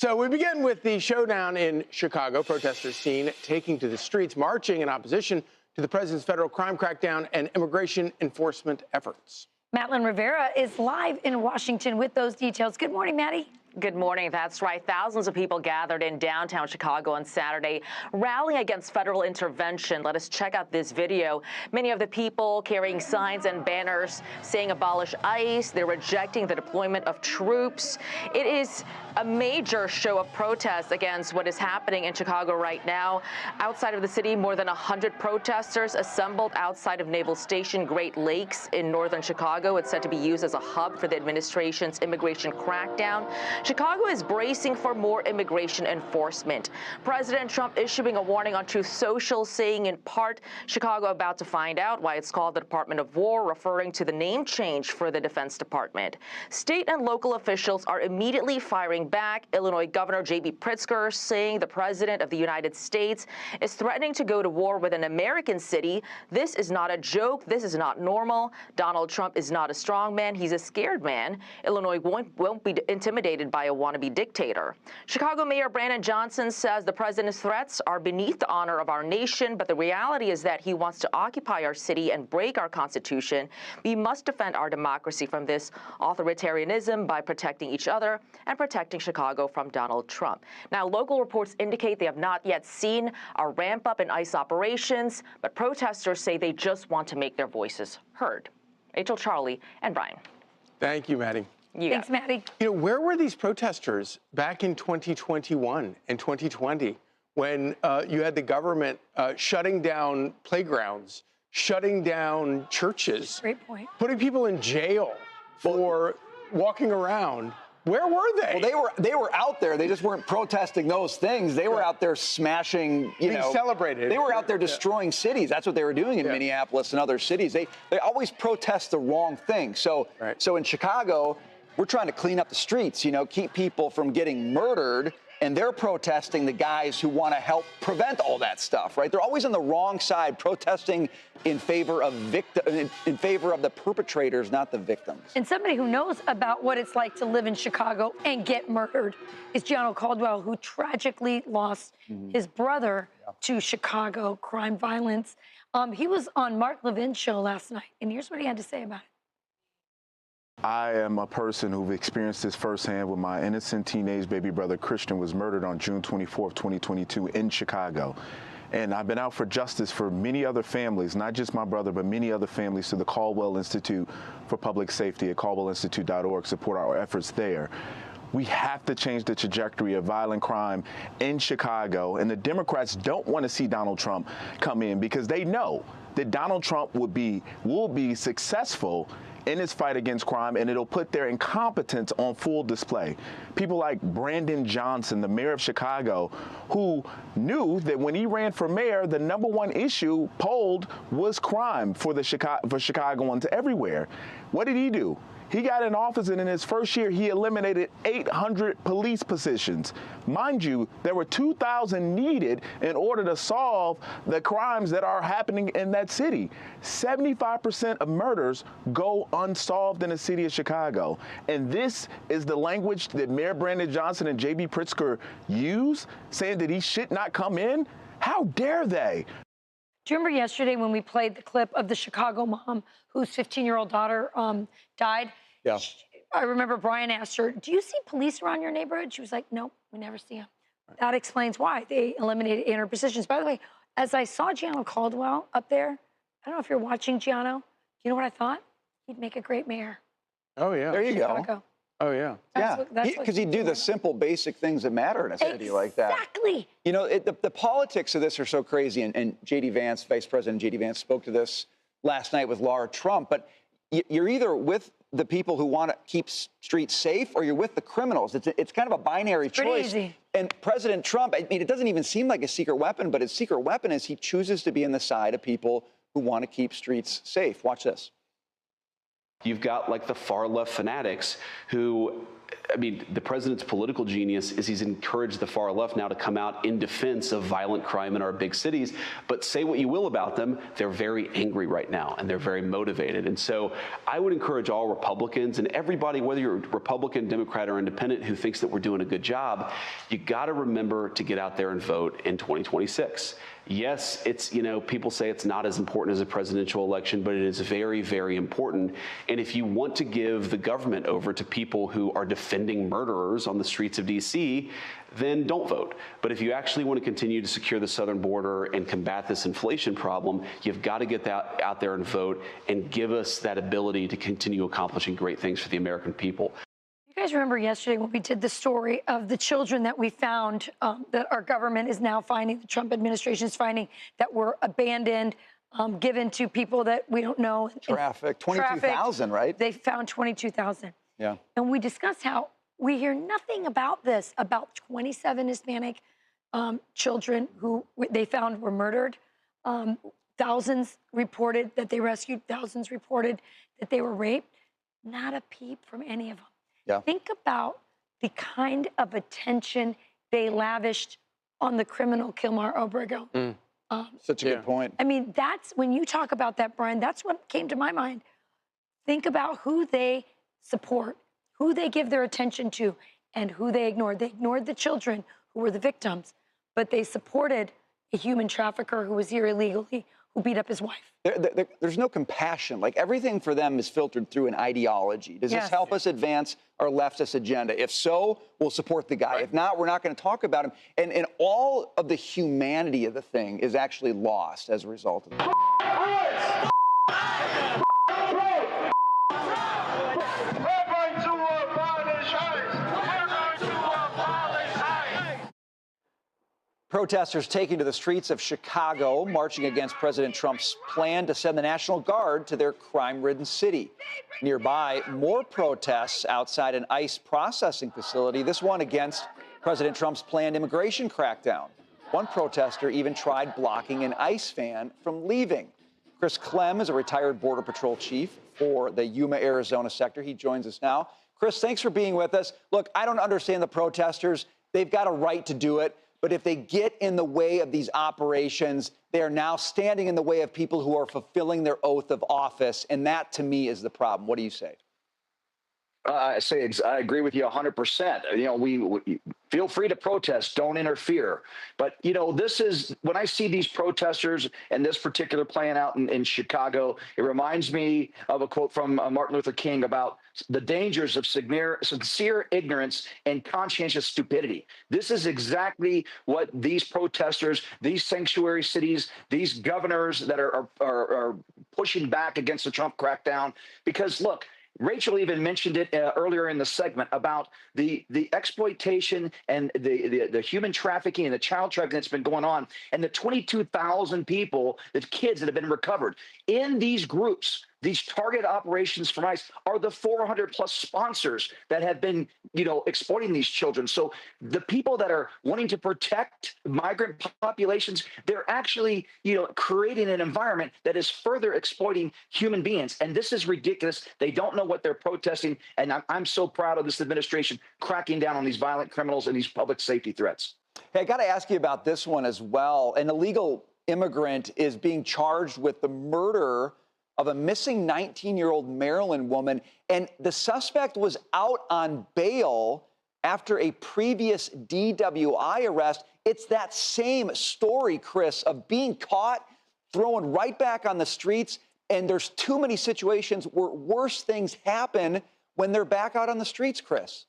So we begin with the showdown in Chicago. Protesters seen taking to the streets, marching in opposition to the president's federal crime crackdown and immigration enforcement efforts. Madeline Rivera is live in Washington with those details. Good morning, Maddie. Good morning. That's right. Thousands of people gathered in downtown Chicago on Saturday, rallying against federal intervention. Let us check out this video. Many of the people carrying signs and banners saying abolish ICE. They're rejecting the deployment of troops. It is a major show of protest against what is happening in Chicago right now. Outside of the city, more than 100 protesters assembled outside of Naval Station Great Lakes in northern Chicago. It's said to be used as a hub for the administration's immigration crackdown. Chicago is bracing for more immigration enforcement. President Trump issuing a warning on Truth Social, saying in part, Chicago about to find out why it's called the Department of War, referring to the name change for the Defense Department. State and local officials are immediately firing back. Illinois Governor J.B. Pritzker saying the President of the United States is threatening to go to war with an American city. This is not a joke. This is not normal. Donald Trump is not a strong man. He's a scared man. Illinois won't be intimidated by a wannabe dictator. Chicago Mayor Brandon Johnson says the president's threats are beneath the honor of our nation, but the reality is that he wants to occupy our city and break our Constitution. We must defend our democracy from this authoritarianism by protecting each other and protecting Chicago from Donald Trump. Now, local reports indicate they have not yet seen a ramp up in ICE operations, but protesters say they just want to make their voices heard. Rachel, Charlie, and Brian. Thank you, Maddie. Thanks, Maddie. You know, where were these protesters back in 2021 and 2020 when you had the government shutting down playgrounds, shutting down churches, Great point. putting people in jail for walking around? Where were they? Well, they were out there. They just weren't protesting those things. They were out there smashing, Being celebrated. They were out there destroying cities. That's what they were doing in Minneapolis and other cities. They always protest the wrong thing. So in Chicago, we're trying to clean up the streets, keep people from getting murdered, and they're protesting the guys who want to help prevent all that stuff, right? They're always on the wrong side, protesting in favor of the perpetrators, not the victims. And somebody who knows about what it's like to live in Chicago and get murdered is Gianno Caldwell, who tragically lost his brother to Chicago crime violence. He was on Mark Levin's show last night, and here's what he had to say about it. I am a person who've experienced this firsthand when my innocent teenage baby brother Christian was murdered on June 24th, 2022 in Chicago. And I've been out for justice for many other families, not just my brother, but many other families through the Caldwell Institute for Public Safety at caldwellinstitute.org. Support our efforts there. We have to change the trajectory of violent crime in Chicago. And the Democrats don't want to see Donald Trump come in because they know that Donald Trump will be successful in its fight against crime, and it'll put their incompetence on full display. People like Brandon Johnson, the mayor of Chicago, who knew that when he ran for mayor, the #1 issue polled was crime for Chicagoans everywhere. What did he do? He got in office, and in his first year, he eliminated 800 police positions. Mind you, there were 2,000 needed in order to solve the crimes that are happening in that city. 75% of murders go unsolved in the city of Chicago. And this is the language that Mayor Brandon Johnson and J.B. Pritzker use, saying that he should not come in? How dare they? Do you remember yesterday when we played the clip of the Chicago mom whose 15-year-old daughter died? Yeah. I remember Brian asked her, do you see police around your neighborhood? She was like, nope, we never see them. That explains why they eliminated 800 positions. By the way, as I saw Gianno Caldwell up there, I don't know if you're watching Gianno. You know what I thought? He'd make a great mayor. Oh, yeah. There you Chicago. go. Oh, yeah. Because he'd do the simple, basic things that matter in a city like that. Exactly. The politics of this are so crazy, and J.D. Vance, Vice President J.D. Vance, spoke to this last night with Laura Trump, but you're either with the people who want to keep streets safe or you're with the criminals. It's kind of a binary choice. Easy. And President Trump, I mean, it doesn't even seem like a secret weapon, but his secret weapon is he chooses to be on the side of people who want to keep streets safe. Watch this. You've got like the far left fanatics who I mean, the president's political genius is he's encouraged the far left now to come out in defense of violent crime in our big cities. But say what you will about them, they're very angry right now, and they're very motivated. And so I would encourage all Republicans and everybody, whether you're Republican, Democrat, or independent, who thinks that we're doing a good job, you got to remember to get out there and vote in 2026. Yes, it's, people say it's not as important as a presidential election, but it is very, very important. And if you want to give the government over to people who are defending murderers on the streets of D.C., then don't vote. But if you actually want to continue to secure the southern border and combat this inflation problem, you've got to get that out there and vote and give us that ability to continue accomplishing great things for the American people. You guys remember yesterday when we did the story of the children that we found that our government is now finding, the Trump administration is finding, that were abandoned, given to people that we don't know. Traffic, 22,000, right? They found 22,000. Yeah. And we discussed how we hear nothing about this, about 27 Hispanic children who they found were murdered. Thousands reported that they rescued, thousands reported that they were raped. Not a peep from any of them. Yeah. Think about the kind of attention they lavished on the criminal Kilmar Obrego. Such a good point. I mean, that's when you talk about that, Brian, that's what came to my mind. Think about who they support, who they give their attention to, and who they ignored. They ignored the children who were the victims, but they supported a human trafficker who was here illegally, who beat up his wife. There's no compassion. Like, everything for them is filtered through an ideology. Does this help us advance our leftist agenda? If so, we'll support the guy. Right. If not, we're not going to talk about him. And all of the humanity of the thing is actually lost as a result of it. Protesters taking to the streets of Chicago, marching against President Trump's plan to send the National Guard to their crime-ridden city. Nearby, more protests outside an ICE processing facility, this one against President Trump's planned immigration crackdown. One protester even tried blocking an ICE van from leaving. Chris Clem is a retired Border Patrol chief for the Yuma, Arizona sector. He joins us now. Chris, thanks for being with us. Look, I don't understand the protesters. They've got a right to do it. But if they get in the way of these operations, they are now standing in the way of people who are fulfilling their oath of office. And that, to me, is the problem. What do you say? I agree with you 100%. We feel free to protest. Don't interfere. But, this is when I see these protesters and this particular playing out in Chicago, it reminds me of a quote from Martin Luther King about the dangers of sincere ignorance and conscientious stupidity. This is exactly what these protesters, these sanctuary cities, these governors that are pushing back against the Trump crackdown. Because, look, Rachel even mentioned it earlier in the segment about the exploitation and the human trafficking and the child trafficking that's been going on, and the 22,000 people, the kids that have been recovered in these groups. These target operations from ICE are the 400 plus sponsors that have been, exploiting these children. So the people that are wanting to protect migrant populations, they're actually, creating an environment that is further exploiting human beings. And this is ridiculous. They don't know what they're protesting. And I'm so proud of this administration cracking down on these violent criminals and these public safety threats. Hey, I got to ask you about this one as well. An illegal immigrant is being charged with the murder of a missing 19-year-old Maryland woman, and the suspect was out on bail after a previous DWI arrest. It's that same story, Chris, of being caught, thrown right back on the streets, and there's too many situations where worse things happen when they're back out on the streets, Chris.